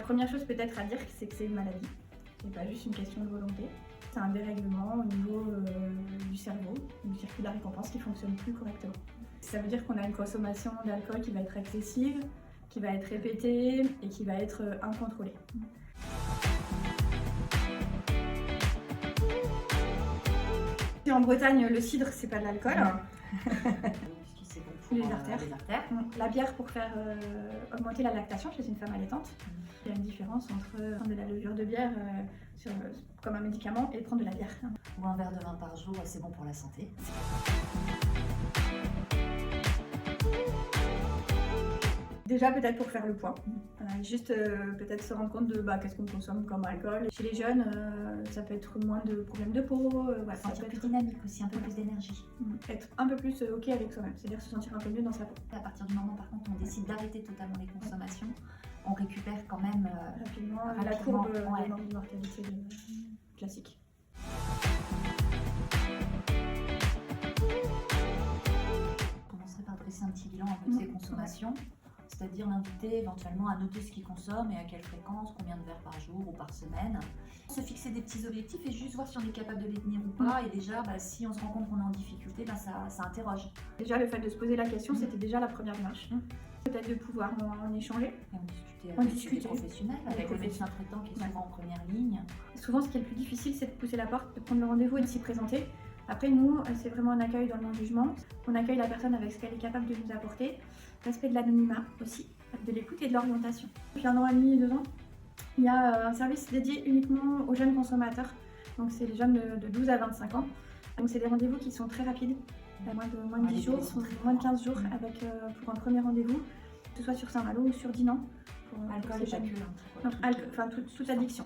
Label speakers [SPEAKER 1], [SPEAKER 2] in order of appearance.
[SPEAKER 1] première chose peut-être à dire, c'est que c'est une maladie. C'est pas juste une question de volonté. C'est un dérèglement au niveau du cerveau, du circuit de la récompense qui fonctionne plus correctement. Ça veut dire qu'on a une consommation d'alcool qui va être excessive, qui va être répétée et qui va être incontrôlée. En Bretagne, le cidre, c'est pas de l'alcool.
[SPEAKER 2] C'est bon pour
[SPEAKER 1] les artères. La bière pour faire augmenter la lactation chez une femme allaitante. Il y a une différence entre prendre de la levure de bière comme un médicament et prendre de la bière.
[SPEAKER 2] Ou un verre de vin par jour, c'est bon pour la santé.
[SPEAKER 1] Déjà peut-être pour faire le point, juste peut-être se rendre compte de qu'est-ce qu'on consomme comme alcool. Chez les jeunes, ça peut être moins de problèmes de peau,
[SPEAKER 2] se sentir plus dynamique aussi, un peu plus d'énergie.
[SPEAKER 1] Être un peu plus ok avec soi-même, c'est-à-dire se sentir un peu mieux dans sa peau.
[SPEAKER 2] À partir du moment par contre où on décide d'arrêter totalement les consommations, on récupère quand même
[SPEAKER 1] rapidement la courbe de mortalité classique.
[SPEAKER 2] On commencerait par dresser un petit bilan un peu de ses consommations. C'est-à-dire l'inviter éventuellement à noter ce qu'il consomme et à quelle fréquence, combien de verres par jour ou par semaine. Se fixer des petits objectifs et juste voir si on est capable de les tenir ou pas. Et déjà, si on se rend compte qu'on est en difficulté, ça interroge.
[SPEAKER 1] Déjà, le fait de se poser la question, c'était déjà la première démarche. Peut-être de pouvoir en échanger.
[SPEAKER 2] Et on discuter avec les professionnels, avec le médecin traitant qui est souvent en première ligne.
[SPEAKER 1] Souvent, ce qui est le plus difficile, c'est de pousser la porte, de prendre le rendez-vous et de s'y présenter. Après, nous, c'est vraiment un accueil dans le non-jugement. On accueille la personne avec ce qu'elle est capable de nous apporter. Respect de l'anonymat aussi, de l'écoute et de l'orientation. Depuis 1 an et demi, 2 ans, il y a un service dédié uniquement aux jeunes consommateurs. Donc c'est les jeunes de 12 à 25 ans. Donc c'est des rendez-vous qui sont très rapides, moins de 10 jours, moins de 15 jours pour un premier rendez-vous, que ce soit sur Saint-Malo ou sur Dinan.
[SPEAKER 2] Alcool et pas que.
[SPEAKER 1] Toute addiction.